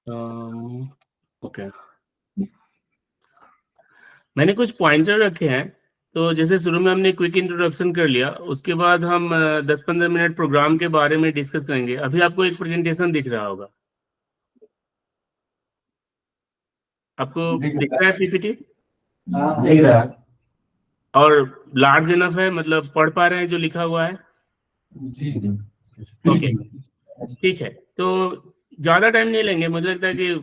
Okay, मैंने कुछ pointer रखे हैं। तो जैसे शुरू में हमने क्विक इंट्रोडक्शन कर लिया, उसके बाद हम 10-15 मिनट प्रोग्राम के बारे में डिस्कस करेंगे। अभी आपको एक प्रेजेंटेशन दिख रहा होगा, आपको दिख रहा है पीपीटी? दिख रहा है। और लार्ज इनफ है, मतलब पढ़ पा रहे हैं जो लिखा हुआ है? जी जी। ओके, ठीक है। तो ज़्यादा टाइम नहीं लेंगे, मुझे लगता है कि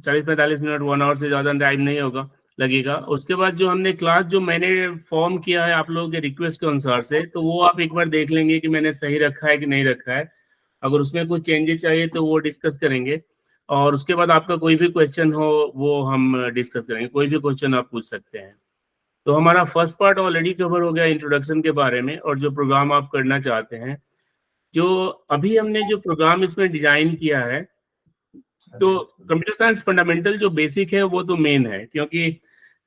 40-45 मिनट, 1 आवर से ज़्यादा टाइम नहीं होगा लगेगा। उसके बाद जो हमने क्लास जो मैंने फॉर्म किया है आप लोगों के रिक्वेस्ट के अनुसार से, तो वो आप एक बार देख लेंगे कि मैंने सही रखा है कि नहीं रखा है। अगर उसमें कुछ चेंजेस चाहिए तो वो डिस्कस करेंगे, और उसके बाद आपका कोई भी क्वेश्चन हो वो हम डिस्कस करेंगे। कोई भी क्वेश्चन आप पूछ सकते हैं। तो हमारा फर्स्ट पार्ट ऑलरेडी कवर हो गया इंट्रोडक्शन के बारे में, और जो प्रोग्राम आप करना चाहते हैं। जो अभी हमने जो प्रोग्राम इसमें डिजाइन किया है, तो कंप्यूटर साइंस फंडामेंटल जो बेसिक है वो तो मेन है, क्योंकि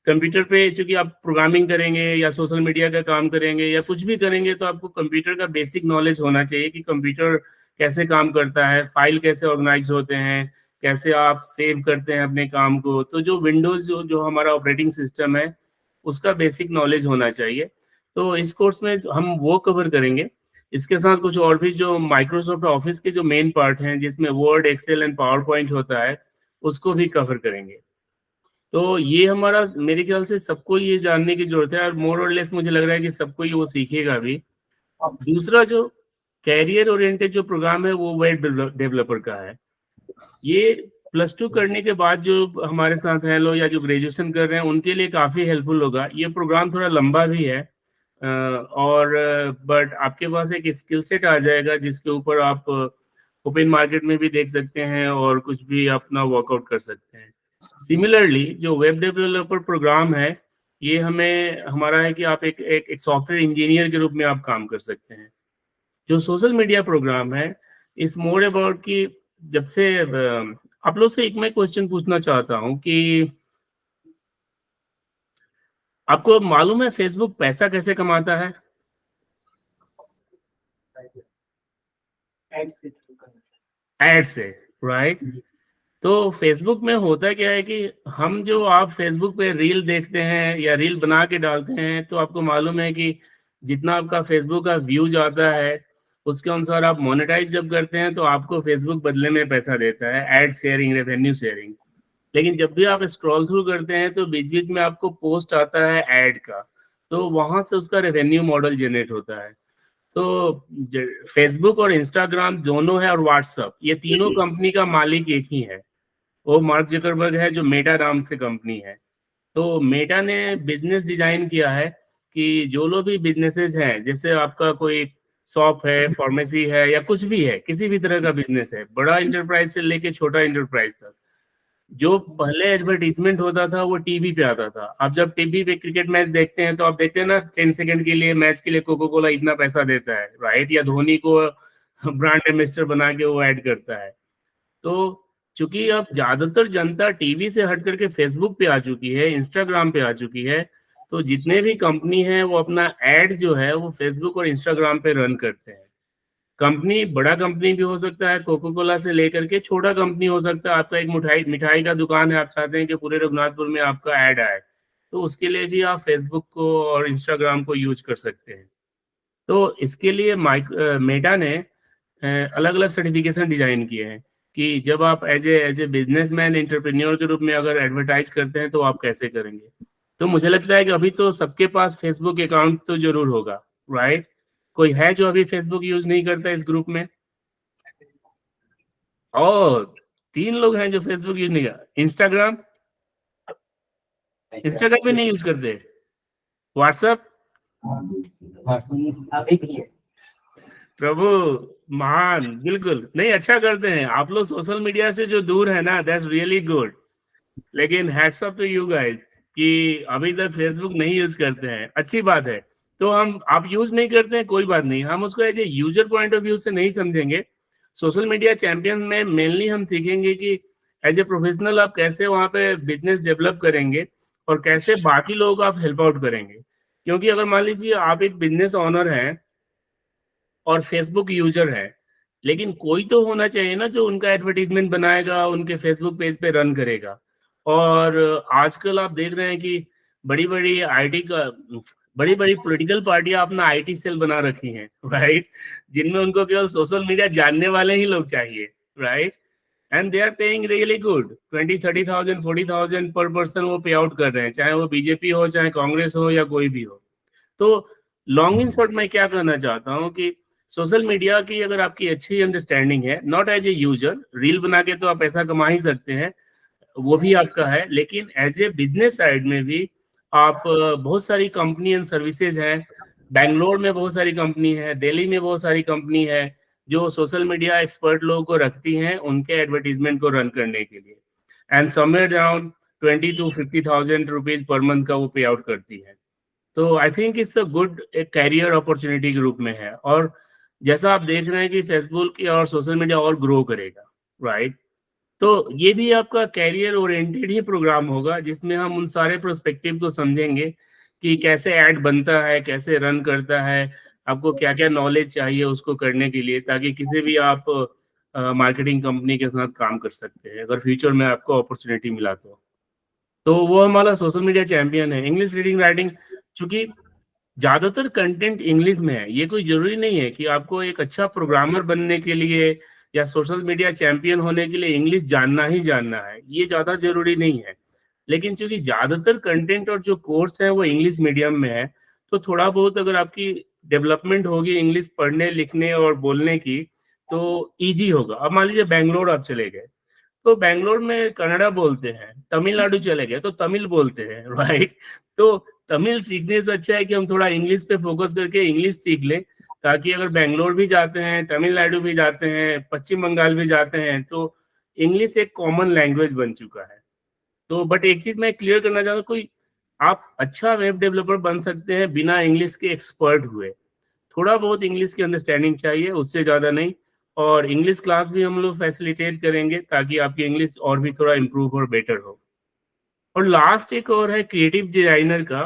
कंप्यूटर पे चूंकि आप प्रोग्रामिंग करेंगे या सोशल मीडिया का काम करेंगे या कुछ भी करेंगे, तो आपको कंप्यूटर का बेसिक नॉलेज होना चाहिए कि कंप्यूटर कैसे काम करता है, फाइल कैसे ऑर्गेनाइज होते हैं, कैसे आप सेव करते हैं अपने काम को। तो जो विंडोज जो हमारा ऑपरेटिंग सिस्टम है, उसका बेसिक नॉलेज होना चाहिए। तो इस कोर्स में हम वो कवर करेंगे। इसके साथ कुछ और भी जो माइक्रोसॉफ्ट ऑफिस के जो मेन पार्ट हैं, जिसमें Word, Excel and PowerPoint होता है, उसको भी कवर करेंगे। तो ये हमारा, मेरे ख्याल से सबको ये जानने की जरूरत है, और मोर और लेस मुझे लग रहा है कि सबको ये वो सीखेगा भी। दूसरा जो कैरियर ओरिएंटेड जो प्रोग्राम है वो वेब डेवलपर का है। ये +2 करने के बाद जो हमारे साथ हैं लोग या जो ग्रेजुएशन कर रहे हैं उनके लिए काफ़ी हेल्पफुल होगा। ये प्रोग्राम थोड़ा लंबा भी है, और बट आपके पास एक स्किल सेट आ जाएगा जिसके ऊपर आप ओपन मार्केट में भी देख सकते हैं और कुछ भी अपना वर्कआउट कर सकते हैं। सिमिलरली जो वेब डेवलपर प्रोग्राम है, ये हमें हमारा है कि आप एक सॉफ्टवेयर इंजीनियर के रूप में आप काम कर सकते हैं। जो सोशल मीडिया प्रोग्राम है, इस मोर अबाउट कि जब से आप लोग से एक मैं क्वेश्चन पूछना चाहता हूँ कि आपको मालूम है फेसबुक पैसा कैसे कमाता है? एड से, राइट? तो फेसबुक में होता क्या है कि हम जो आप फेसबुक पे रील देखते हैं या रील बना के डालते हैं, तो आपको मालूम है कि जितना आपका फेसबुक का व्यूज आता है, उसके अनुसार आप मोनेटाइज जब करते हैं तो आपको फेसबुक बदले में पैसा देता है, एड शेयरिंग, रेवेन्यू शेयरिंग। लेकिन जब भी आप स्क्रॉल थ्रू करते हैं तो बीच बीच में आपको पोस्ट आता है ऐड का, तो वहां से उसका रेवेन्यू मॉडल जनरेट होता है। तो फेसबुक और इंस्टाग्राम दोनों है, और व्हाट्सअप, ये तीनों कंपनी का मालिक एक ही है। वो मार्क जकरबर्ग है, जो मेटा नाम से कंपनी है। तो मेटा ने बिजनेस डिजाइन किया है कि जो लोग भी बिजनेसेस हैं, जैसे आपका कोई शॉप है, फार्मेसी है, या कुछ भी है, किसी भी तरह का बिजनेस है, बड़ा इंटरप्राइज से लेके छोटा इंटरप्राइज तक, जो पहले एडवर्टीजमेंट होता था वो टीवी पे आता था। अब जब टीवी पे क्रिकेट मैच देखते हैं तो आप देखते हैं ना, 10 सेकंड के लिए मैच के लिए कोको कोला इतना पैसा देता है, राइट? या धोनी को ब्रांड एम्बेसडर बना के वो ऐड करता है। तो चूंकि अब ज्यादातर जनता टीवी से हट करके फेसबुक पे आ चुकी है, इंस्टाग्राम पे आ चुकी है, तो जितने भी कंपनी हैं वो अपना एड जो है वो फेसबुक और इंस्टाग्राम पे रन करते हैं। कंपनी बड़ा कंपनी भी हो सकता है, कोको कोला से लेकर के छोटा कंपनी हो सकता है। आपका एक मिठाई मिठाई का दुकान है, आप चाहते हैं कि पूरे रघुनाथपुर में आपका ऐड आए, तो उसके लिए भी आप फेसबुक को और इंस्टाग्राम को यूज कर सकते हैं। तो इसके लिए मेटा ने अलग अलग सर्टिफिकेशन डिजाइन किए हैं कि जब आप एज ए बिजनेसमैन, एंटरप्रेन्योर के रूप में अगर एडवर्टाइज करते हैं तो आप कैसे करेंगे। तो मुझे लगता है कि अभी तो सबके पास फेसबुक अकाउंट तो जरूर होगा, राइट? कोई है जो अभी फेसबुक यूज नहीं करता इस ग्रुप में? और 3 लोग हैं जो फेसबुक यूज नहीं करते। इंस्टाग्राम, इंस्टाग्राम भी नहीं यूज करते। व्हाट्सएप, प्रभु महान, बिल्कुल नहीं, अच्छा करते हैं आप लोग। सोशल मीडिया से जो दूर है ना, दैट्स रियली गुड। लेकिन hats off to you guys कि अभी तक फेसबुक नहीं यूज करते हैं, अच्छी बात है। तो हम, आप यूज नहीं करते हैं कोई बात नहीं, हम उसको as a user point of view से नहीं समझेंगे। सोशल मीडिया चैंपियन में मेनली हम सीखेंगे कि एज ए प्रोफेशनल आप कैसे वहां पे बिजनेस डेवलप करेंगे और कैसे बाकी लोगों को आप हेल्प आउट करेंगे। क्योंकि अगर मान लीजिए आप एक बिजनेस ऑनर हैं और फेसबुक यूजर है, लेकिन कोई तो होना चाहिए ना जो उनका एडवर्टीजमेंट बनाएगा, उनके फेसबुक पेज पे रन करेगा। और आजकल आप देख रहे हैं कि बड़ी बड़ी आईटी का बड़ी बड़ी पॉलिटिकल पार्टियां अपना आईटी सेल बना रखी हैं, राइट, जिनमें उनको केवल सोशल मीडिया जानने वाले ही लोग चाहिए, right, and they are paying really good 20-30,000 40,000 पर पर्सन वो पे आउट कर रहे हैं, चाहे वो बीजेपी हो, चाहे कांग्रेस हो, या कोई भी हो। तो लॉन्ग इन शॉर्ट मैं क्या कहना चाहता हूँ कि सोशल मीडिया की अगर आपकी अच्छी अंडरस्टैंडिंग है, not as a user, reel बना के तो आप पैसा कमा ही सकते हैं, वो भी आपका है, लेकिन एज ए बिजनेस साइड में भी आप बहुत सारी कंपनी एंड सर्विसेज हैं। बैंगलोर में बहुत सारी कंपनी है, दिल्ली में बहुत सारी कंपनी है जो सोशल मीडिया एक्सपर्ट लोगों को रखती हैं उनके एडवर्टीजमेंट को रन करने के लिए, and somewhere around 20,000 to 50,000 rupees per month का वो पे आउट करती है। तो I think it's a good एक कैरियर अपॉर्चुनिटी के रूप में है। और जैसा आप देख रहे हैं कि फेसबुक और सोशल मीडिया और ग्रो करेगा, राइट, तो ये भी आपका कैरियर ओरिएंटेड ही प्रोग्राम होगा जिसमें हम उन सारे प्रोस्पेक्टिव को समझेंगे कि कैसे ऐड बनता है, कैसे रन करता है, आपको क्या क्या नॉलेज चाहिए उसको करने के लिए, ताकि किसी भी आप मार्केटिंग कंपनी के साथ काम कर सकते हैं अगर फ्यूचर में आपको अपॉर्चुनिटी मिला तो वो हमारा सोशल मीडिया चैंपियन है। इंग्लिश रीडिंग राइटिंग, चूंकि ज्यादातर कंटेंट इंग्लिश में है, ये कोई जरूरी नहीं है कि आपको एक अच्छा प्रोग्रामर बनने के लिए या सोशल मीडिया चैंपियन होने के लिए इंग्लिश जानना ही जानना है, ये ज्यादा जरूरी नहीं है। लेकिन चूंकि ज्यादातर कंटेंट और जो कोर्स है वो इंग्लिश मीडियम में है, तो थोड़ा बहुत अगर आपकी डेवलपमेंट होगी इंग्लिश पढ़ने लिखने और बोलने की तो इजी होगा। अब मान लीजिए बैंगलोर आप चले गए, तो बैंगलोर में कन्नड़ा बोलते हैं, तमिलनाडु चले गए तो तमिल बोलते हैं, राइट, तो तमिल सीखने से अच्छा है कि हम थोड़ा इंग्लिश पे फोकस करके इंग्लिश सीख लें, ताकि अगर बैंगलोर भी जाते हैं, तमिलनाडु भी जाते हैं, पश्चिम बंगाल भी जाते हैं, तो इंग्लिश एक कॉमन लैंग्वेज बन चुका है। तो बट एक चीज मैं क्लियर करना चाहता हूँ, कोई आप अच्छा वेब डेवलपर बन सकते हैं बिना इंग्लिश के एक्सपर्ट हुए। थोड़ा बहुत इंग्लिश की अंडरस्टैंडिंग चाहिए, उससे ज्यादा नहीं। और इंग्लिश क्लास भी हम लोग फैसिलिटेट करेंगे ताकि आपकी इंग्लिश और भी थोड़ा इम्प्रूव और बेटर हो। और लास्ट एक और है क्रिएटिव डिजाइनर का,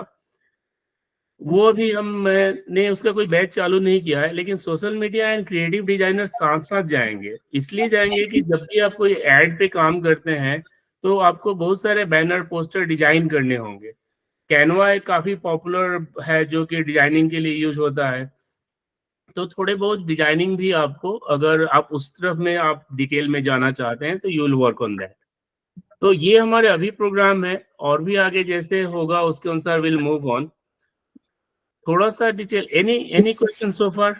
वो भी मैंने उसका कोई बैच चालू नहीं किया है, लेकिन social media and creative designer साथ साथ जाएंगे। इसलिए जाएंगे कि जब भी आप कोई एड पे काम करते हैं तो आपको बहुत सारे बैनर पोस्टर डिजाइन करने होंगे। कैनवा एक काफी पॉपुलर है जो कि डिजाइनिंग के लिए यूज होता है, तो थोड़े बहुत डिजाइनिंग भी आपको, अगर आप उस तरफ में आप डिटेल में जाना चाहते हैं तो you will work on that. तो ये हमारे अभी प्रोग्राम है, और भी आगे जैसे होगा उसके अनुसार विल मूव ऑन। थोड़ा सा डिटेल, एनी क्वेश्चन सो फार?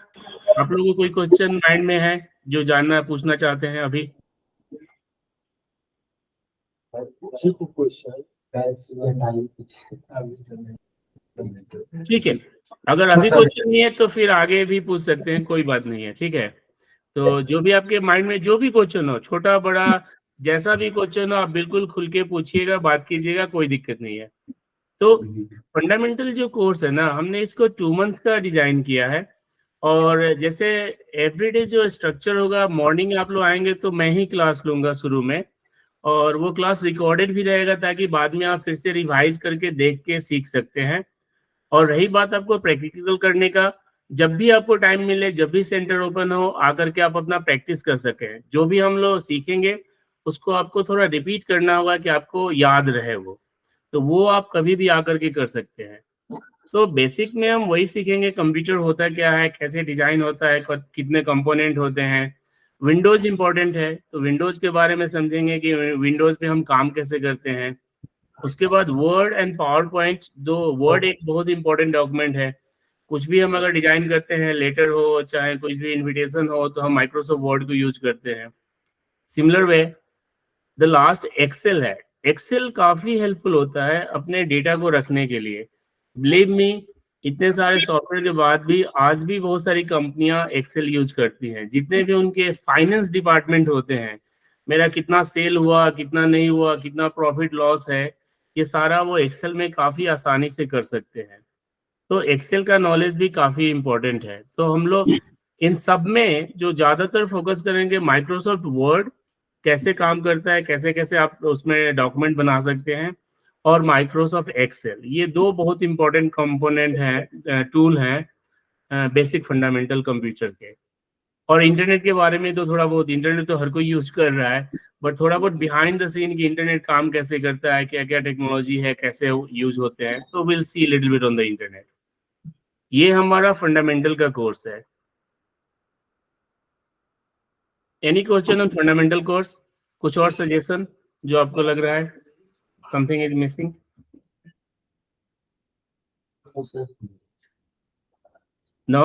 आप लोगों को कोई क्वेश्चन माइंड में है जो जानना पूछना चाहते हैं अभी? ठीक है, अगर अभी क्वेश्चन नहीं है तो फिर आगे भी पूछ सकते हैं, कोई बात नहीं है, ठीक है। तो जो भी आपके माइंड में जो भी क्वेश्चन हो, छोटा बड़ा जैसा भी क्वेश्चन हो, आप बिल्कुल खुल के पूछिएगा, बात कीजिएगा, कोई दिक्कत नहीं है। तो फंडामेंटल जो कोर्स है ना, हमने इसको 2 मंथ का डिजाइन किया है। और जैसे एवरीडे जो स्ट्रक्चर होगा, मॉर्निंग आप लोग आएंगे तो मैं ही क्लास लूंगा शुरू में, और वो क्लास रिकॉर्डेड भी रहेगा ताकि बाद में आप फिर से रिवाइज करके देख के सीख सकते हैं। और रही बात आपको प्रैक्टिकल करने का, जब भी आपको टाइम मिले, जब भी सेंटर ओपन हो, आकर के आप अपना प्रैक्टिस कर सकें। जो भी हम लोग सीखेंगे उसको आपको थोड़ा रिपीट करना होगा कि आपको याद रहे वो, तो वो आप कभी भी आकर के कर सकते हैं। तो बेसिक में हम वही सीखेंगे, कंप्यूटर होता क्या है, कैसे डिजाइन होता है, कितने कंपोनेंट होते हैं। विंडोज इंपॉर्टेंट है तो विंडोज के बारे में समझेंगे कि विंडोज पे हम काम कैसे करते हैं। उसके बाद वर्ड एंड पावर पॉइंट, दो वर्ड एक बहुत इंपॉर्टेंट डॉक्यूमेंट है। कुछ भी हम अगर डिजाइन करते हैं, लेटर हो चाहे कुछ भी इनविटेशन हो, तो हम माइक्रोसॉफ्ट वर्ड को यूज करते हैं। Similar way the last Excel है। एक्सेल काफी हेल्पफुल होता है अपने डेटा को रखने के लिए। बिलीव मी, इतने सारे सॉफ्टवेयर के बाद भी आज भी बहुत सारी कंपनियां एक्सेल यूज करती हैं। जितने भी उनके फाइनेंस डिपार्टमेंट होते हैं, मेरा कितना सेल हुआ, कितना नहीं हुआ, कितना प्रॉफिट लॉस है, ये सारा वो एक्सेल में काफी आसानी से कर सकते हैं। तो एक्सेल का नॉलेज भी काफी इंपॉर्टेंट है। तो हम लोग इन सब में जो ज्यादातर फोकस करेंगे, माइक्रोसॉफ्ट वर्ड कैसे काम करता है, कैसे कैसे आप उसमें डॉक्यूमेंट बना सकते हैं, और माइक्रोसॉफ्ट एक्सेल, ये दो बहुत इंपॉर्टेंट कंपोनेंट हैं, टूल हैं बेसिक फंडामेंटल कंप्यूटर के। और इंटरनेट के बारे में तो थोड़ा बहुत, इंटरनेट तो हर कोई यूज कर रहा है, बट थोड़ा बहुत बिहाइंड द सीन की इंटरनेट काम कैसे करता है, क्या क्या टेक्नोलॉजी है, कैसे यूज होते हैं, तो will see little bit on the internet. ये हमारा फंडामेंटल का कोर्स है। Any question on fundamental course? कुछ और सजेशन जो आपको लग रहा है something is missing? No?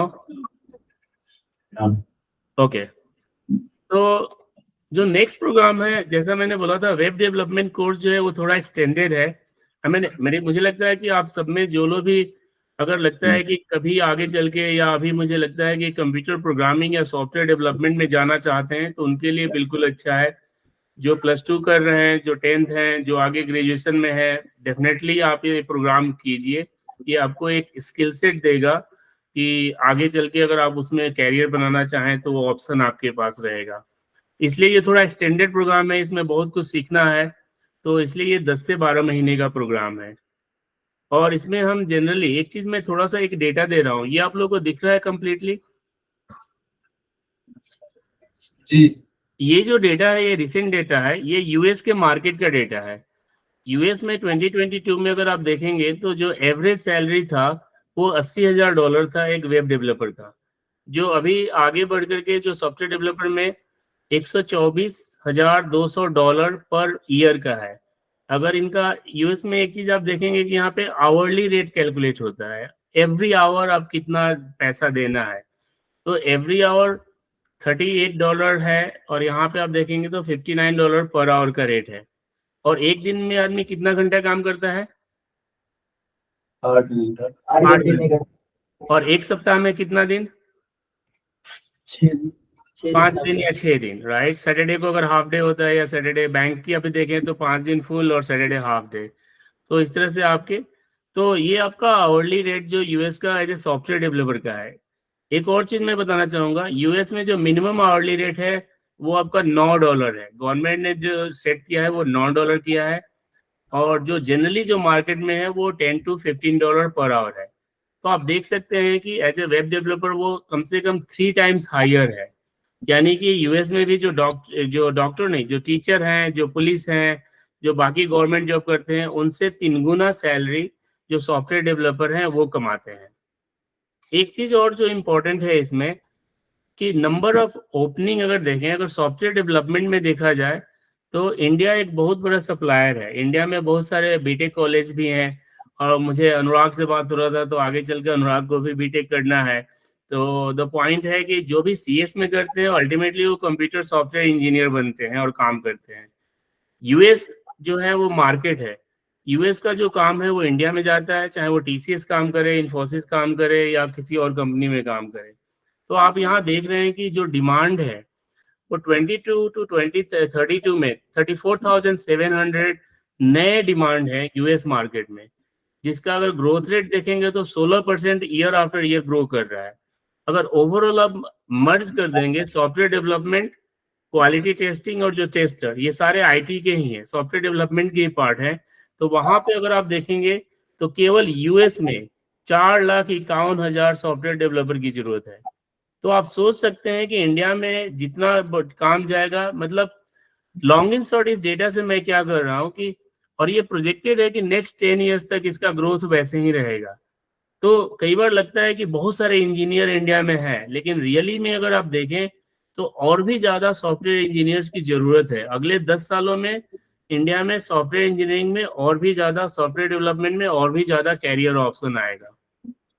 Okay. तो जो नेक्स्ट प्रोग्राम है, जैसा मैंने बोला था, वेब डेवलपमेंट कोर्स जो है वो थोड़ा एक्सटेंडेड है। मुझे लगता है कि आप सब में जो लोग भी, अगर लगता है कि कभी आगे चल के, या अभी मुझे लगता है कि कंप्यूटर प्रोग्रामिंग या सॉफ्टवेयर डेवलपमेंट में जाना चाहते हैं, तो उनके लिए बिल्कुल अच्छा है। जो +2 कर रहे हैं, जो 10th हैं, जो आगे ग्रेजुएशन में है, डेफिनेटली आप ये प्रोग्राम कीजिए। ये आपको एक स्किल सेट देगा कि आगे चल के अगर आप उसमें कैरियर बनाना चाहें तो वो ऑप्शन आपके पास रहेगा। इसलिए ये थोड़ा एक्सटेंडेड प्रोग्राम है, इसमें बहुत कुछ सीखना है, तो इसलिए ये 10 से 12 महीने का प्रोग्राम है। और इसमें हम जनरली एक चीज, मैं थोड़ा सा एक डेटा दे रहा हूँ, ये आप लोगों को दिख रहा है कंप्लीटली? जी। ये जो डेटा है, ये रिसेंट डेटा है, ये यूएस के मार्केट का डेटा है। यूएस में 2022 में अगर आप देखेंगे तो जो एवरेज सैलरी था वो $80,000 था एक वेब डेवलपर का, जो अभी आगे बढ़ करके जो सॉफ्टवेयर डेवलपर में $124,200 पर ईयर का है। अगर इनका यूएस में एक चीज आप देखेंगे कि यहाँ पे आवरली रेट कैलकुलेट होता है, एवरी आवर आप कितना पैसा देना है, तो एवरी आवर $38 है, और यहाँ पे आप देखेंगे तो $59 पर आवर का रेट है। और एक दिन में आदमी कितना घंटा काम करता है? 8 घंटे। और एक सप्ताह में कितना दिन? 5 दिन या 6 दिन, राइट। सैटरडे को अगर हाफ डे होता है, या सैटरडे बैंक की अभी देखें तो 5 दिन फुल और सैटरडे हाफ डे, तो इस तरह से आपके, तो ये आपका आवरली रेट जो यूएस का एज ए सॉफ्टवेयर डेवलपर का है। एक और चीज मैं बताना चाहूंगा, यूएस में जो मिनिमम आवरली रेट है वो आपका $9 है। गवर्नमेंट ने जो सेट किया है वो $9 किया है, और जो जनरली जो मार्केट में है वो $10 to $15 पर आवर है। तो आप देख सकते हैं कि एज ए वेब डेवलपर वो कम से कम 3 टाइम्स हायर है। यानी कि यूएस में भी जो डॉक्टर नहीं, जो टीचर हैं, जो पुलिस हैं, जो बाकी गवर्नमेंट जॉब करते हैं, उनसे 3 गुना सैलरी जो सॉफ्टवेयर डेवलपर हैं वो कमाते हैं। एक चीज और जो इम्पोर्टेंट है इसमें, कि नंबर ऑफ ओपनिंग अगर देखें, अगर सॉफ्टवेयर डेवलपमेंट में देखा जाए तो इंडिया एक बहुत बड़ा सप्लायर है। इंडिया में बहुत सारे बीटेक कॉलेज भी हैं, और मुझे अनुराग से बात हो रहा था तो आगे चल के अनुराग को भी बीटेक करना है। तो द पॉइंट है कि जो भी सीएस में करते हैं अल्टीमेटली वो कंप्यूटर सॉफ्टवेयर इंजीनियर बनते हैं और काम करते हैं। यूएस जो है वो मार्केट है, यूएस का जो काम है वो इंडिया में जाता है, चाहे वो टीसीएस काम करे, इन्फोसिस काम करे, या किसी और कंपनी में काम करे। तो आप यहाँ देख रहे हैं कि जो डिमांड है वो 22 to 2032 में 34,700 नए डिमांड है यूएस मार्केट में, जिसका अगर ग्रोथ रेट देखेंगे तो 16% ईयर आफ्टर ईयर ग्रो कर रहा है। अगर ओवरऑल आप मर्ज कर देंगे, सॉफ्टवेयर डेवलपमेंट, क्वालिटी टेस्टिंग और जो टेस्टर, ये सारे आईटी के ही हैं, सॉफ्टवेयर डेवलपमेंट के ही पार्ट हैं। तो वहां पे अगर आप देखेंगे तो केवल यूएस में 4,51,000 सॉफ्टवेयर डेवलपर की जरूरत है। तो आप सोच सकते हैं कि इंडिया में जितना काम जाएगा, मतलब लॉन्ग इन शॉर्ट इस डेटा से मैं क्या कर रहा हूँ कि, और ये प्रोजेक्टेड है कि नेक्स्ट 10 ईयर्स तक इसका ग्रोथ वैसे ही रहेगा। तो कई बार लगता है कि बहुत सारे इंजीनियर इंडिया में हैं, लेकिन रियली में अगर आप देखें तो और भी ज्यादा सॉफ्टवेयर इंजीनियर्स की जरूरत है। अगले 10 सालों में इंडिया में सॉफ्टवेयर इंजीनियरिंग में और भी ज्यादा, सॉफ्टवेयर डेवलपमेंट में और भी ज्यादा कैरियर ऑप्शन आएगा।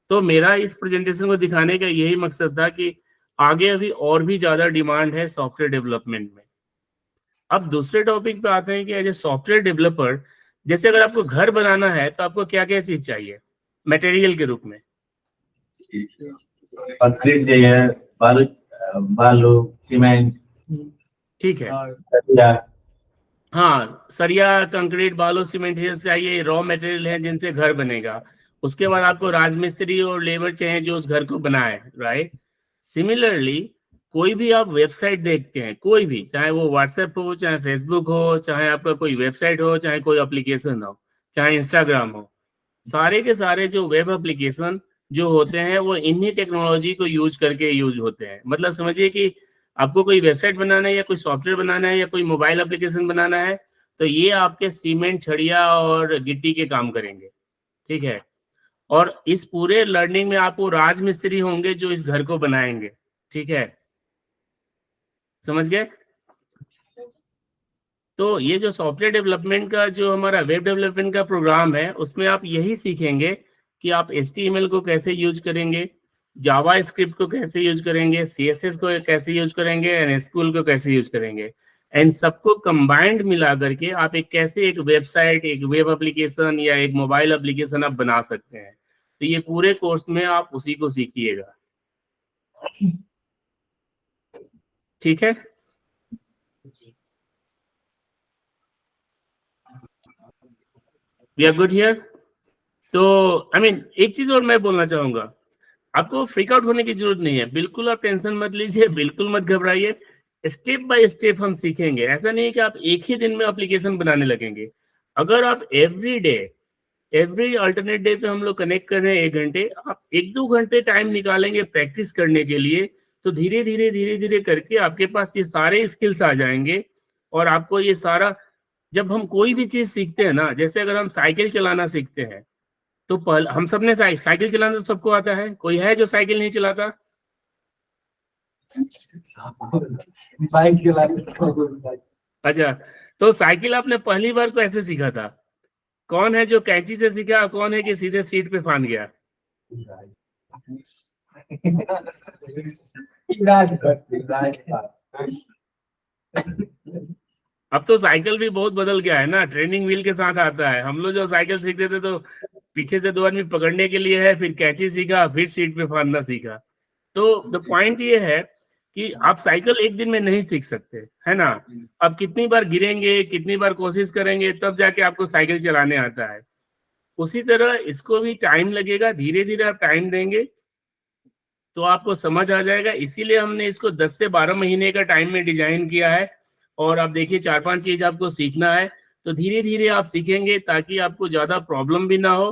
तो मेरा इस प्रेजेंटेशन को दिखाने का यही मकसद था कि आगे अभी और भी ज्यादा डिमांड है सॉफ्टवेयर डेवलपमेंट में। अब दूसरे टॉपिक पे आते हैं कि एज ए सॉफ्टवेयर डेवलपर, जैसे अगर आपको घर बनाना है तो आपको क्या क्या चीज चाहिए मटेरियल के रूप में? कंक्रीट चाहिए, बालू बालू सीमेंट, ठीक है, सरिया। हाँ, सरिया, कंक्रीट, बालू, सीमेंट, ये चाहिए, रॉ मटेरियल है जिनसे घर बनेगा। उसके बाद आपको राजमिस्त्री और लेबर चाहिए जो उस घर को बनाए, राइट। सिमिलरली कोई भी आप वेबसाइट देखते हैं, कोई भी, चाहे वो व्हाट्सएप हो, चाहे फेसबुक हो, चाहे आपका कोई वेबसाइट हो, चाहे कोई एप्लीकेशन हो, चाहे इंस्टाग्राम हो, सारे के सारे जो वेब एप्लीकेशन जो होते हैं वो इन्हीं टेक्नोलॉजी को यूज करके यूज होते हैं। मतलब समझिए कि आपको कोई वेबसाइट बनाना है या कोई सॉफ्टवेयर बनाना है या कोई मोबाइल एप्लीकेशन बनाना है, तो ये आपके सीमेंट, छड़िया और गिट्टी के काम करेंगे, ठीक है। और इस पूरे लर्निंग में आपको राजमिस्त्री होंगे जो इस घर को बनाएंगे, ठीक है, समझ गए। तो ये जो सॉफ्टवेयर डेवलपमेंट का जो हमारा वेब डेवलपमेंट का प्रोग्राम है, उसमें आप यही सीखेंगे कि आप HTML को कैसे यूज करेंगे, जावा स्क्रिप्ट को कैसे यूज करेंगे, CSS को कैसे यूज करेंगे, एनएसक्यूएल को कैसे यूज करेंगे। इन सबको कंबाइंड मिला करके आप एक कैसे एक वेबसाइट, एक वेब एप्लीकेशन या एक मोबाइल एप्लीकेशन आप बना सकते हैं। तो ये पूरे कोर्स में आप उसी को सीखिएगा, ठीक है। We are good here. तो एक चीज और मैं बोलना चाहूंगा, आपको फ्रीक आउट होने की जरूरत नहीं है, बिल्कुल आप टेंशन मत लीजिए, बिल्कुल मत घबराइए। स्टेप बाय स्टेप हम सीखेंगे। ऐसा नहीं है कि आप एक ही दिन में एप्लीकेशन बनाने लगेंगे। अगर आप every day, every alternate day पे हम लोग कनेक्ट कर रहे हैं 1 घंटे, आप 1-2 घंटे टाइम निकालेंगे प्रैक्टिस करने के लिए, तो धीरे धीरे धीरे धीरे करके आपके पास ये सारे स्किल्स आ जाएंगे। और आपको ये सारा, जब हम कोई भी चीज सीखते हैं ना, जैसे अगर हम साइकिल चलाना सीखते हैं, तो पहले हम सबने साइकिल चलाना तो सबको आता है, कोई है जो साइकिल नहीं चलाता? बाइक चलाने। अच्छा, तो साइकिल आपने पहली बार को ऐसे सीखा था? कौन है जो कैंची से सीखा और कौन है कि सीधे सीट पे फांद गया? अब तो साइकिल भी बहुत बदल गया है ना, ट्रेनिंग व्हील के साथ आता है। हम लोग जो साइकिल सीखते थे तो पीछे से 2 आदमी पकड़ने के लिए है, फिर कैंची सीखा, फिर सीट पे फांदना सीखा। तो द पॉइंट ये है कि आप साइकिल एक दिन में नहीं सीख सकते, है ना। अब कितनी बार गिरेंगे, कितनी बार कोशिश करेंगे, तब जाके आपको साइकिल चलाने आता है। उसी तरह इसको भी टाइम लगेगा, धीरे धीरे आप टाइम देंगे तो आपको समझ आ जाएगा। इसीलिए हमने इसको 10 से 12 महीने का टाइम में डिजाइन किया है। और आप देखिए 4-5 चीज आपको सीखना है, तो धीरे धीरे आप सीखेंगे ताकि आपको ज्यादा प्रॉब्लम भी ना हो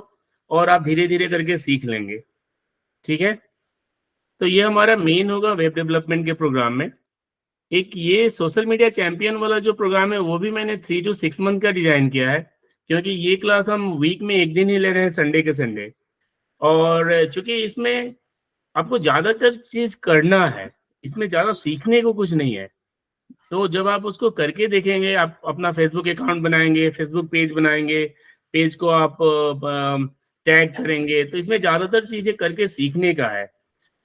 और आप धीरे धीरे करके सीख लेंगे, ठीक है। तो ये हमारा मेन होगा वेब डेवलपमेंट के प्रोग्राम में। एक ये सोशल मीडिया चैंपियन वाला जो प्रोग्राम है, वो भी मैंने 3 to 6 मंथ का डिजाइन किया है, क्योंकि ये क्लास हम वीक में एक दिन ही ले रहे हैं, संडे के संडे। और चूंकि इसमें आपको ज्यादातर चीज करना है, इसमें ज्यादा सीखने को कुछ नहीं है। तो जब आप उसको करके देखेंगे, आप अपना फेसबुक अकाउंट बनाएंगे, फेसबुक पेज बनाएंगे, पेज को आप टैग करेंगे, तो इसमें ज्यादातर चीजें करके सीखने का है।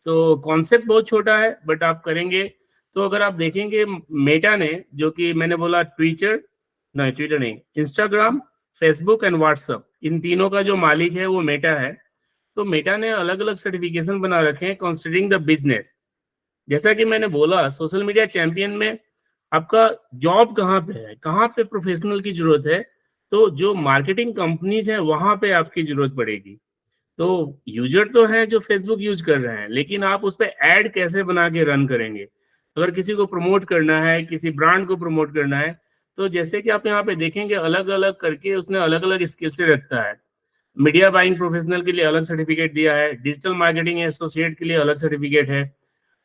तो कॉन्सेप्ट बहुत छोटा है, बट आप करेंगे तो अगर आप देखेंगे, मेटा ने, जो कि मैंने बोला ट्विटर नहीं, ट्विटर नहीं, इंस्टाग्राम, फेसबुक एंड व्हाट्सएप, इन तीनों का जो मालिक है वो मेटा है। तो मेटा ने अलग अलग सर्टिफिकेशन बना रखे हैं कंसिडरिंग द बिजनेस। जैसा कि मैंने बोला, सोशल मीडिया चैंपियन में आपका जॉब कहाँ पे है, कहाँ पे प्रोफेशनल की जरूरत है, तो जो मार्केटिंग कंपनीज हैं वहां पे आपकी जरूरत पड़ेगी। तो यूजर तो है जो फेसबुक यूज कर रहे हैं, लेकिन आप उस पर ऐड कैसे बना के रन करेंगे। अगर किसी को प्रमोट करना है, किसी ब्रांड को प्रमोट करना है, तो जैसे कि आप यहाँ पे देखेंगे, अलग अलग करके उसने अलग अलग स्किल से रखता है। मीडिया बाइंग प्रोफेशनल के लिए अलग सर्टिफिकेट दिया है, डिजिटल मार्केटिंग एसोसिएट के लिए अलग सर्टिफिकेट है,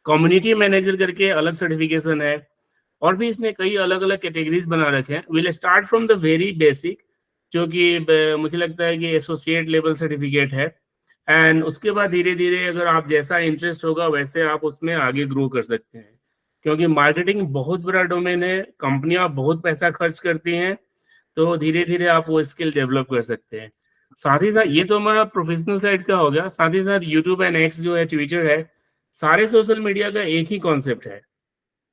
कम्युनिटी मैनेजर करके अलग सर्टिफिकेशन है, और भी इसने कई अलग अलग कैटेगरीज बना रखे हैं। Will start from the very basic, जो कि मुझे लगता है कि एसोसिएट लेवल सर्टिफिकेट है। एंड उसके बाद धीरे धीरे अगर आप जैसा इंटरेस्ट होगा वैसे आप उसमें आगे ग्रो कर सकते हैं, क्योंकि मार्केटिंग बहुत बड़ा डोमेन है, कंपनियां बहुत पैसा खर्च करती हैं। तो धीरे धीरे आप वो स्किल डेवलप कर सकते हैं। साथ ही साथ ये तो हमारा प्रोफेशनल साइड का हो गया, साथ ही साथ यूट्यूब एंड एक्स जो है, ट्विटर है, सारे सोशल मीडिया का एक ही कॉन्सेप्ट है।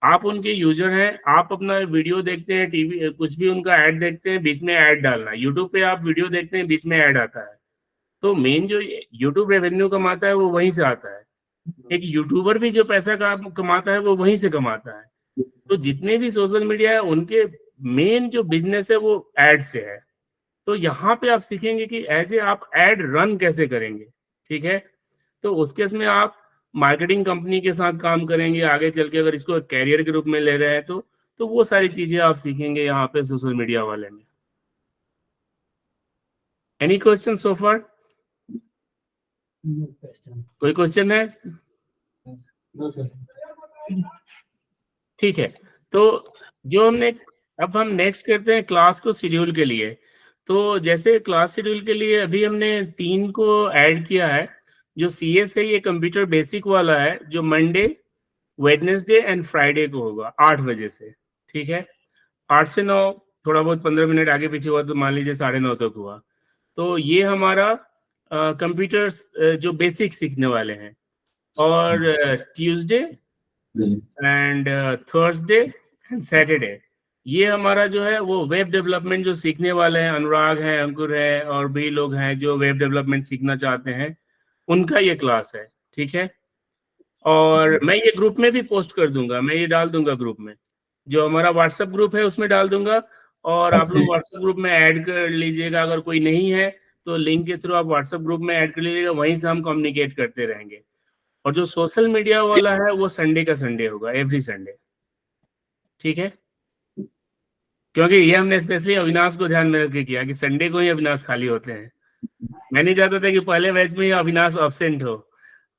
आप उनके यूजर हैं, आप अपना वीडियो देखते हैं, टीवी कुछ भी उनका ऐड देखते हैं, बीच में ऐड डालना। यूट्यूब पे आप वीडियो देखते हैं, बीच में ऐड आता है। तो मेन जो यूट्यूब रेवेन्यू कमाता है वो वहीं से आता है। एक यूट्यूबर भी जो पैसा कमाता है वो वहीं से कमाता है। तो जितने भी सोशल मीडिया है उनके मेन जो बिजनेस है वो एड से है। तो यहाँ पे आप सीखेंगे कि ऐसे आप एड रन कैसे करेंगे, ठीक है। तो उसके इसमें आप मार्केटिंग कंपनी के साथ काम करेंगे आगे चल के, अगर इसको कैरियर के रूप में ले रहे हैं तो वो सारी चीजें आप सीखेंगे यहाँ पे सोशल मीडिया वाले में। Any question so far? कोई क्वेश्चन है? No sir. ठीक है, तो जो हमने अब हम नेक्स्ट करते हैं क्लास को शेड्यूल के लिए। तो जैसे क्लास शेड्यूल के लिए अभी हमने 3 को ऐड किया है। जो CS है ये कंप्यूटर बेसिक वाला है, जो मंडे, वेडनेसडे एंड फ्राइडे को होगा 8 बजे से। ठीक है, 8 से 9, थोड़ा बहुत 15 मिनट आगे पीछे हुआ तो मान लीजिए 9:30 तक हुआ। तो ये हमारा कंप्यूटर्स जो बेसिक सीखने वाले हैं। और Tuesday and Thursday and Saturday ये हमारा जो है वो वेब डेवलपमेंट जो सीखने वाले हैं, अनुराग हैं, अंकुर है और भी लोग हैं जो वेब डेवलपमेंट सीखना चाहते हैं, उनका ये क्लास है। ठीक है, और मैं ये ग्रुप में भी पोस्ट कर दूंगा, मैं ये डाल दूंगा ग्रुप में, जो हमारा व्हाट्सएप ग्रुप है उसमें डाल दूंगा। और आप लोग व्हाट्सएप ग्रुप में ऐड कर लीजिएगा, अगर कोई नहीं है तो लिंक के थ्रू आप व्हाट्सएप ग्रुप में ऐड कर लीजिएगा, वहीं से हम कम्युनिकेट करते रहेंगे। और जो सोशल मीडिया वाला है वो संडे का संडे होगा, एवरी संडे। ठीक है, क्योंकि ये हमने स्पेशली अविनाश को ध्यान में रख के किया कि संडे को ही अविनाश खाली होते हैं। मैं नहीं चाहता था कि पहले बैच में ही अविनाश एब्सेंट हो।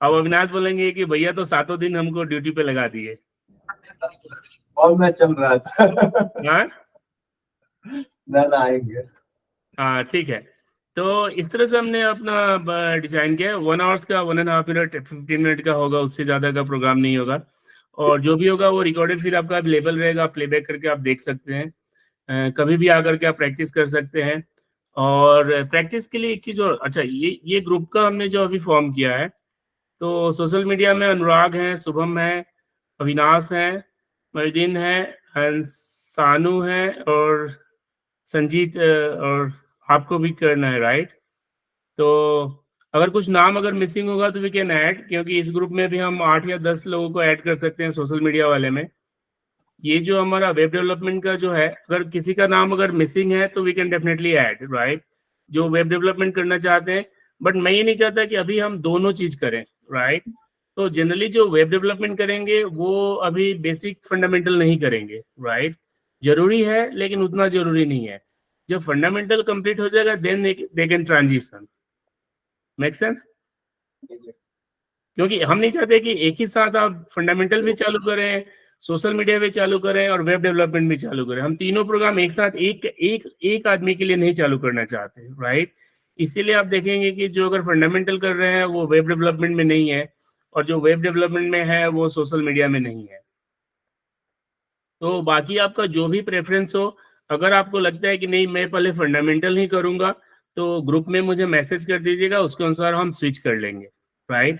अब अविनाश बोलेंगे कि भैया तो 7 दिन हमको ड्यूटी पे लगा दिए। और मैं चल रहा था। हाँ ना आएंगे। हाँ, ठीक है। तो इस तरह से हमने अपना डिजाइन किया। 1 आवर्स का 1.5 मिनट 15 मिनट का होगा, उससे ज्यादा का प्रोग्राम नहीं होगा। और जो भी होगा वो रिकॉर्डेड फिर आपका अवेलेबल रहेगा, आप प्लेबैक करके आप देख सकते हैं। कभी भी आकर के आप प्रैक्टिस कर सकते हैं। और प्रैक्टिस के लिए एक चीज और, अच्छा ये ग्रुप का हमने जो अभी फॉर्म किया है, तो सोशल मीडिया में अनुराग है, शुभम है, अविनाश है, मर्दीन है, सानू है और संजीत, और आपको भी करना है, राइट? तो अगर कुछ नाम अगर मिसिंग होगा तो वी कैन ऐड, क्योंकि इस ग्रुप में भी हम 8 या 10 लोगों को ऐड कर सकते हैं सोशल मीडिया वाले में। ये जो हमारा वेब डेवलपमेंट का जो है, अगर किसी का नाम अगर मिसिंग है तो we can definitely add, right? जो वेब डेवलपमेंट करना चाहते हैं, बट मैं ये नहीं चाहता कि अभी हम दोनों चीज करें, राइट? तो जनरली जो वेब डेवलपमेंट करेंगे वो अभी बेसिक फंडामेंटल नहीं करेंगे, राइट? जरूरी है लेकिन उतना जरूरी नहीं है। जब फंडामेंटल कंप्लीट हो जाएगा then they can transition. Make sense? क्योंकि हम नहीं चाहते कि एक ही साथ आप फंडामेंटल भी चालू करें, सोशल मीडिया भी चालू करें और वेब डेवलपमेंट भी चालू करें। हम तीनों प्रोग्राम एक साथ एक आदमी के लिए नहीं चालू करना चाहते, राइट? इसीलिए आप देखेंगे कि जो अगर फंडामेंटल कर रहे हैं वो वेब डेवलपमेंट में नहीं है, और जो वेब डेवलपमेंट में है वो सोशल मीडिया में नहीं है। तो बाकी आपका जो भी प्रेफरेंस हो, अगर आपको लगता है कि नहीं मैं पहले फंडामेंटल ही करूंगा, तो ग्रुप में मुझे मैसेज कर दीजिएगा, उसके अनुसार हम स्विच कर लेंगे, राइट?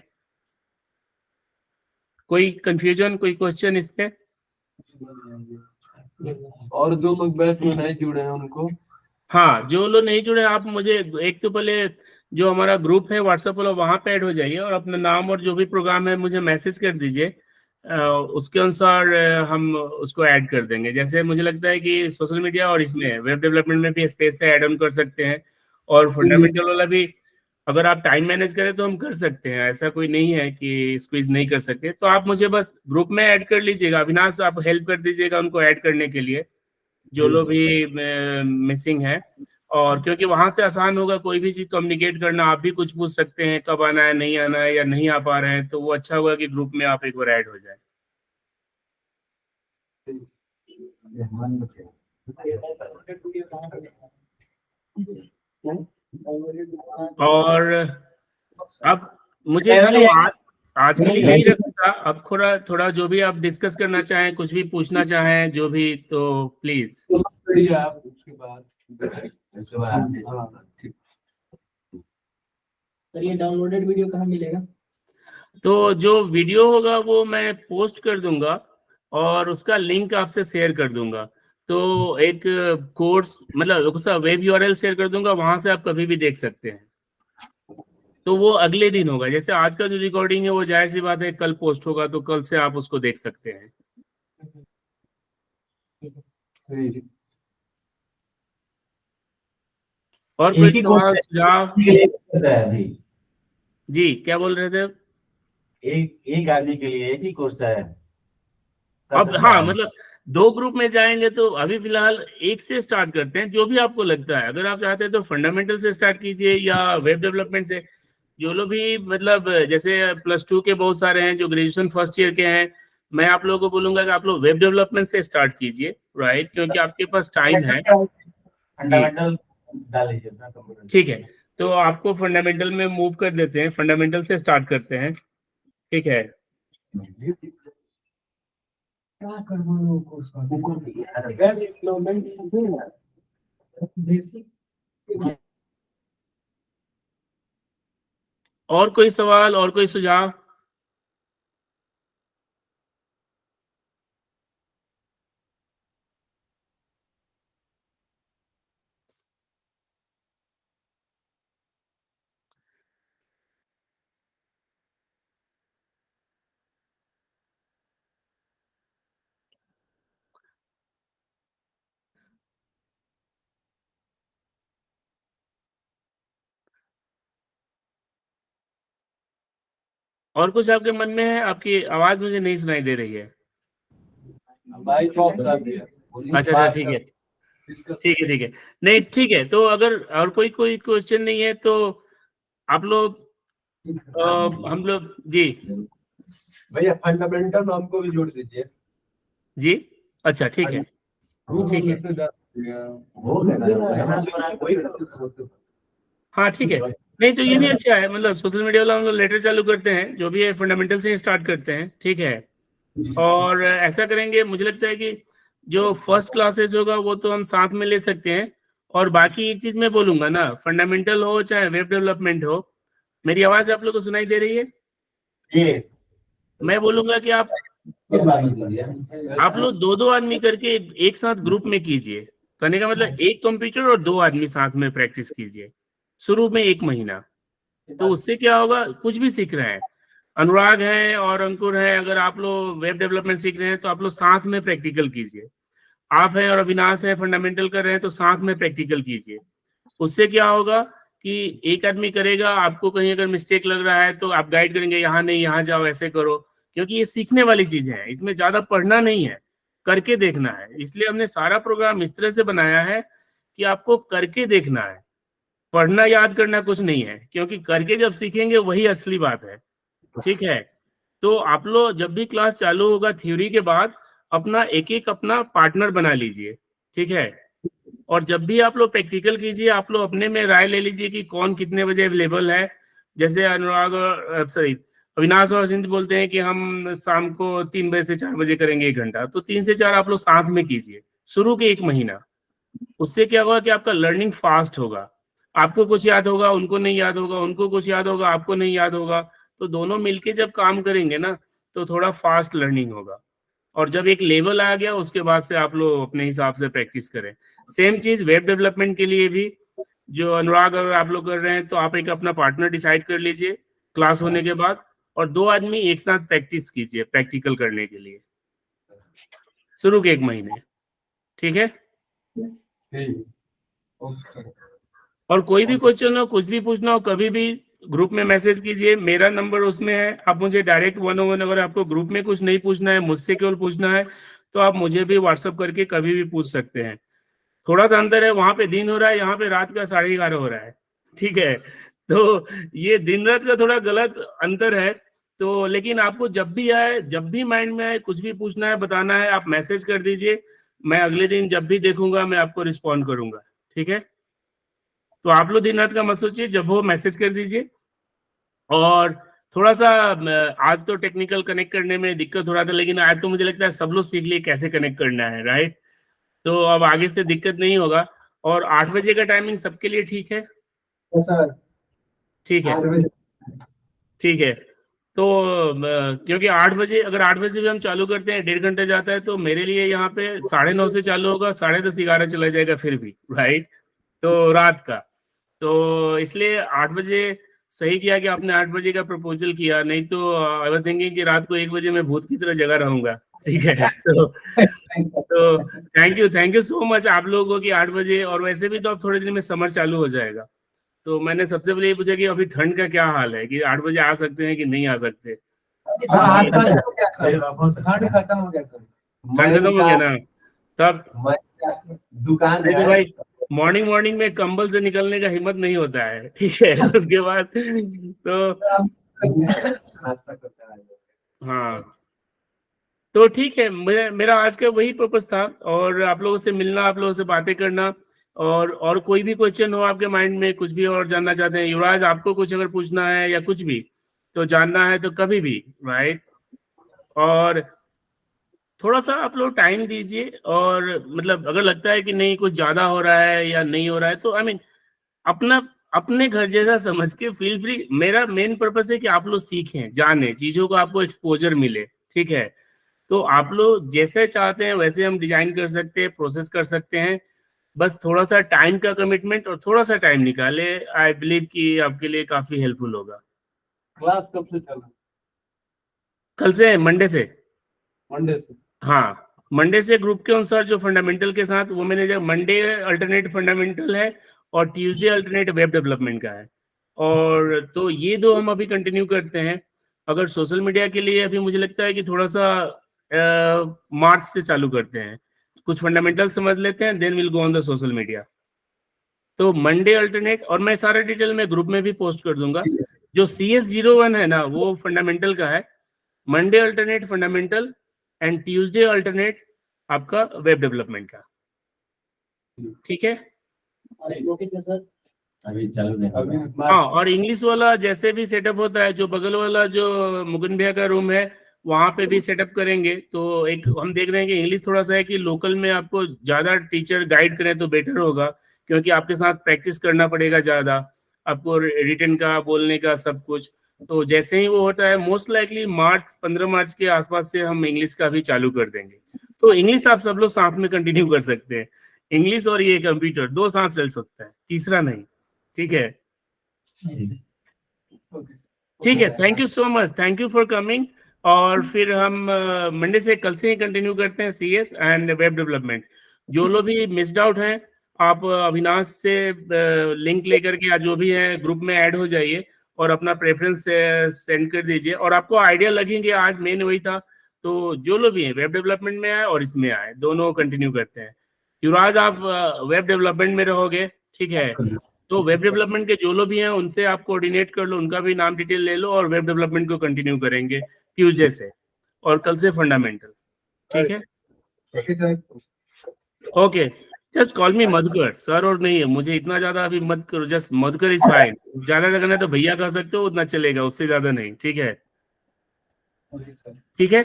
कोई कंफ्यूजन, कोई क्वेश्चन इस पे? और जो लोग बैच में नहीं जुड़े हैं उनको? हाँ, जो लोग नहीं जुड़े आप मुझे एक तो पहले जो हमारा ग्रुप है व्हाट्सएप वाला, वहां पे ऐड हो जाइए और अपना नाम और जो भी प्रोग्राम है मुझे मैसेज कर दीजिए। उसके अनुसार हम उसको ऐड कर देंगे। जैसे मुझे लगता है कि सोशल मीडिया और इसमें वेब डेवलपमेंट में भी स्पेस से ऐड ऑन कर सकते हैं, और फंडामेंटल वाला भी अगर आप टाइम मैनेज करें तो हम कर सकते हैं। ऐसा कोई नहीं है कि स्क्वीज नहीं कर सकते। तो आप मुझे बस ग्रुप में ऐड कर लीजिएगा। अविनाश आप हेल्प कर दीजिएगा उनको ऐड करने के लिए, जो लोग भी मिसिंग है। और क्योंकि वहां से आसान होगा कोई भी चीज कम्युनिकेट करना, आप भी कुछ पूछ सकते हैं कब आना है, नहीं आना है या नहीं आ पा रहे हैं, तो वो अच्छा होगा कि ग्रुप में आप एक बार ऐड हो जाए। और अब मुझे चलो आज के लिए यही रखता। अब थोड़ा जो भी आप डिस्कस करना चाहें, कुछ भी पूछना चाहें जो भी, तो प्लीज। आप उसके बाद ये डाउनलोडेड वीडियो कहाँ मिलेगा? तो जो वीडियो होगा वो मैं पोस्ट कर दूंगा और उसका लिंक आपसे शेयर कर दूंगा। तो एक कोर्स मतलब उसका वेब यूआरएल शेयर कर दूंगा, वहां से आप कभी भी देख सकते हैं। तो वो अगले दिन होगा। जैसे आज का जो रिकॉर्डिंग है वो जाहिर सी बात है कल पोस्ट होगा, तो कल से आप उसको देख सकते हैं। और कोई सवाल सुझाव? जी क्या बोल रहे थे? एक आदमी के लिए एक ही कोर्स है? अब हाँ, मतलब 2 ग्रुप में जाएंगे तो अभी फिलहाल एक से स्टार्ट करते हैं, जो भी आपको लगता है। अगर आप चाहते हैं तो फंडामेंटल से स्टार्ट कीजिए या वेब डेवलपमेंट से, जो लोग भी मतलब जैसे +2 के बहुत सारे हैं जो ग्रेजुएशन फर्स्ट ईयर के हैं, मैं आप लोगों को बोलूंगा कि आप लोग वेब डेवलपमेंट से स्टार्ट कीजिए, राइट, क्योंकि आपके पास टाइम है। फंडामेंटल डाल लीजिए ना कंप्यूटर। ठीक है, तो आपको फंडामेंटल में मूव कर देते हैं, फंडामेंटल से स्टार्ट करते हैं, ठीक है। क्या करना है वो कोर्स वेब डेवलपमेंट बेसिक। और कोई सवाल और कोई सुझाव? और कुछ आपके मन में है? आपकी आवाज मुझे नहीं सुनाई दे रही है। भाई जॉब कर दिया। अच्छा, ठीक है, ठीक है, ठीक है। नहीं, ठीक है, तो अगर और कोई क्वेश्चन नहीं है तो आप लोग हम लोग जी भैया फंडामेंटल में हमको भी जोड़ दीजिए। जी, अच्छा, ठीक है, ठीक है, हाँ, ठीक है। नहीं तो ये भी अच्छा है, मतलब सोशल मीडिया वाला हम लोग लेटर चालू करते हैं, जो भी है फंडामेंटल से ही स्टार्ट करते हैं, ठीक है। और ऐसा करेंगे, मुझे लगता है कि जो फर्स्ट क्लासेस होगा वो तो हम साथ में ले सकते हैं, और बाकी एक चीज मैं बोलूंगा ना, फंडामेंटल हो चाहे वेब डेवलपमेंट हो, मेरी आवाज आप लोग को सुनाई दे रही है? जी। मैं बोलूंगा कि आप लोग 2-2 आदमी करके एक साथ ग्रुप में कीजिए। करने का मतलब एक कंप्यूटर और 2 आदमी साथ में प्रैक्टिस कीजिए शुरू में 1 महीना। तो उससे क्या होगा, कुछ भी सीख रहे हैं, अनुराग है और अंकुर है, अगर आप लोग वेब डेवलपमेंट सीख रहे हैं तो आप लोग साथ में प्रैक्टिकल कीजिए। आप हैं और अविनाश है, फंडामेंटल कर रहे हैं, तो साथ में प्रैक्टिकल कीजिए। उससे क्या होगा कि एक आदमी करेगा, आपको कहीं अगर मिस्टेक लग रहा है तो आप गाइड करेंगे, यहाँ नहीं, यहाँ जाओ, ऐसे करो, क्योंकि ये सीखने वाली चीजें हैं, इसमें ज्यादा पढ़ना नहीं है, करके देखना है। इसलिए हमने सारा प्रोग्राम इस तरह से बनाया है कि आपको करके देखना है, पढ़ना याद करना कुछ नहीं है, क्योंकि करके जब सीखेंगे वही असली बात है, ठीक है। तो आप लोग जब भी क्लास चालू होगा थ्योरी के बाद, अपना एक एक अपना पार्टनर बना लीजिए, ठीक है। और जब भी आप लोग प्रैक्टिकल कीजिए, आप लोग अपने में राय ले लीजिए कि कौन कितने बजे अवेलेबल है। जैसे अनुराग और सॉरी अविनाश और सिंध बोलते हैं कि हम शाम को 3 बजे से 4 बजे करेंगे 1 घंटा, तो 3 से 4 आप लोग साथ में कीजिए शुरू के 1 महीना। उससे क्या होगा कि आपका लर्निंग फास्ट होगा, आपको कुछ याद होगा, उनको नहीं याद होगा, उनको कुछ याद होगा, आपको नहीं याद होगा, तो दोनों मिलके जब काम करेंगे ना तो थोड़ा फास्ट लर्निंग होगा। और जब एक लेवल आ गया उसके बाद से आप लोग अपने हिसाब से प्रैक्टिस करें। सेम चीज वेब डेवलपमेंट के लिए भी, जो अनुराग अगर आप लोग कर रहे हैं तो आप एक अपना पार्टनर डिसाइड कर लीजिए क्लास होने के बाद, और 2 आदमी एक साथ प्रैक्टिस कीजिए प्रैक्टिकल करने के लिए शुरू के 1 महीने, ठीक है। और कोई भी क्वेश्चन हो, कुछ भी पूछना हो, कभी भी ग्रुप में मैसेज कीजिए, मेरा नंबर उसमें है, आप मुझे डायरेक्ट 1-on-1, अगर आपको ग्रुप में कुछ नहीं पूछना है, मुझसे केवल पूछना है, तो आप मुझे भी व्हाट्सअप करके कभी भी पूछ सकते हैं। थोड़ा सा अंतर है, वहां पे दिन हो रहा है, यहाँ पे रात का 11:30 हो रहा है, ठीक है। तो ये दिन रात का थोड़ा गलत अंतर है। तो लेकिन आपको जब भी आए, जब भी माइंड में आए, कुछ भी पूछना है, बताना है, आप मैसेज कर दीजिए, मैं अगले दिन जब भी देखूंगा मैं आपको रिस्पॉन्ड करूंगा, ठीक है। तो आप लोग दिन रात का मत सोचिए, जब हो मैसेज कर दीजिए। और थोड़ा सा आज तो टेक्निकल कनेक्ट करने में दिक्कत हो रहा था, लेकिन आज तो मुझे लगता है सब लोग सीख लिए कैसे कनेक्ट करना है, राइट। तो अब आगे से दिक्कत नहीं होगा। और 8 बजे का टाइमिंग सबके लिए ठीक है? ठीक है, ठीक है। तो क्योंकि 8 बजे, अगर 8 बजे भी हम चालू करते हैं, 1.5 घंटा जाता है, तो मेरे लिए यहाँ पे 9:30 से चालू होगा, 10:30 11 चला जाएगा फिर भी, राइट। तो रात का, तो इसलिए 8 बजे सही किया कि आपने 8 बजे का प्रपोजल किया, नहीं तो आई वाज थिंकिंग कि रात को 1 बजे मैं भूत की तरह जगा रहूंगा, ठीक है। तो थैंक यू सो मच आप लोगों की 8 बजे, और वैसे भी तो अब थोड़े दिन में समर चालू हो जाएगा, तो मैंने सबसे पहले ये पूछा कि अभी ठंड का क्या हाल है, कि 8 बजे आ सकते हैं कि नहीं आ सकते। ठंड खत्म हो गया ठंड खत्म हो गया ना, तब दुकान नहीं तो है। भाई मॉर्निंग में कंबल से निकलने का हिम्मत नहीं होता है, ठीक है। उसके बाद तो नाश्ता करते हैं। हाँ, तो ठीक है, मेरा आज का वही पर्पस था, और आप लोगों से मिलना, आप लोगों से बातें करना, और कोई भी क्वेश्चन हो आपके माइंड में, कुछ भी और जानना चाहते हैं, युवराज आपको कुछ अगर पूछना है या कुछ भी तो जानना है तो कभी भी, राइट। और थोड़ा सा आप लोग टाइम दीजिए, और मतलब अगर लगता है कि नहीं कुछ ज्यादा हो रहा है या नहीं हो रहा है तो अपना अपने घर जैसा समझ के फील फ्री। मेरा मेन पर्पस है कि आप लोग सीखें, जाने चीजों को, आपको एक्सपोजर मिले, ठीक है। तो आप लोग जैसे चाहते हैं वैसे हम डिजाइन कर सकते हैं, प्रोसेस कर सकते हैं। बस थोड़ा सा टाइम का कमिटमेंट और थोड़ा सा टाइम निकाले, आई बिलीव कि आपके लिए काफी हेल्पफुल होगा। क्लास कब से चल रहा है? कल से, मंडे से। मंडे से। हाँ, मंडे से ग्रुप के अनुसार जो फंडामेंटल के साथ, वो मैंने जब मंडे अल्टरनेट फंडामेंटल है और ट्यूसडे अल्टरनेट वेब डेवलपमेंट का है, और तो ये दो हम अभी कंटिन्यू करते हैं। अगर सोशल मीडिया के लिए अभी मुझे लगता है कि थोड़ा सा मार्च से चालू करते हैं, कुछ फंडामेंटल समझ लेते हैं, then will go on the social media. तो मंडे अल्टरनेट, और मैं सारा डिटेल में ग्रुप में भी पोस्ट कर दूंगा। जो CS01 है ना, वो फंडामेंटल का है। Monday alternate fundamental and Tuesday alternate आपका वेब डेवलपमेंट का, ठीक है। अभी चल रहे हैं। हाँ, और इंग्लिश वाला जैसे भी सेटअप होता है, जो बगल वाला जो मुकुंद भैया का रूम है वहां पे भी सेटअप करेंगे। तो एक हम देख रहे हैं कि इंग्लिश थोड़ा सा है कि लोकल में आपको ज्यादा टीचर गाइड करें तो बेटर होगा, क्योंकि आपके साथ प्रैक्टिस करना पड़ेगा ज्यादा, आपको रिटन का, बोलने का, सब कुछ। तो जैसे ही वो होता है, मोस्ट लाइकली 15 मार्च के आसपास से हम इंग्लिश का भी चालू कर देंगे। तो इंग्लिश आप सब लोग साथ में कंटिन्यू कर सकते हैं। इंग्लिश और ये कंप्यूटर दो साथ चल सकता है, तीसरा नहीं, ठीक है। ठीक है, thank you so much, thank you for coming. और फिर हम मंडे से, कल से ही कंटिन्यू करते हैं CS एंड वेब डेवलपमेंट। जो लोग भी मिस्ड आउट हैं, आप अविनाश से लिंक लेकर के या जो भी है ग्रुप में ऐड हो जाइए, और अपना प्रेफरेंस सेंड कर दीजिए, और आपको आइडिया लगेंगे। आज मेन वही था। तो जो लोग भी हैं वेब डेवलपमेंट में आए और इसमें आए, दोनों कंटिन्यू करते हैं। युवराज आप वेब डेवलपमेंट में रहोगे, ठीक है। तो वेब डेवलपमेंट के जो लोग भी हैं उनसे आप कोऑर्डिनेट कर लो, उनका भी नाम डिटेल ले लो, और वेब डेवलपमेंट को कंटिन्यू करेंगे ट्यूसडे से, और कल से फंडामेंटल, ठीक है। ओके, जस्ट कॉल मी मधुकर, सर और नहीं है, मुझे इतना ज्यादा अभी मत करो, जस्ट मधुकर इज फाइन। ज्यादा करना है तो भैया कह सकते हो, उतना चलेगा, उससे ज्यादा नहीं, ठीक है। ठीक है,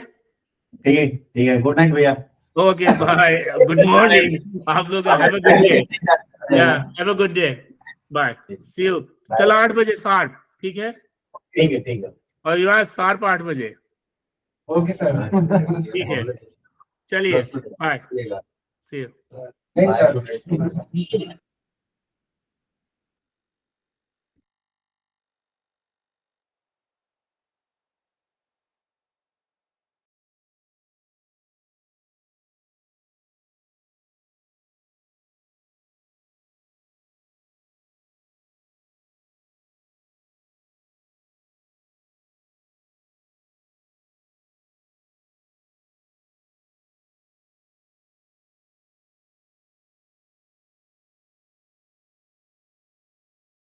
ठीक है, गुड नाइट भैया। Okay, bye, good morning. आप लोग हैव अ गुड डे, या have a good day, bye, see you कल 8 बजे शार्प, ठीक है। ठीक है। और युवा शार्प 8 बजे, ओके सर। ठीक है। चलिए, बाय, सी यू। नहीं सर।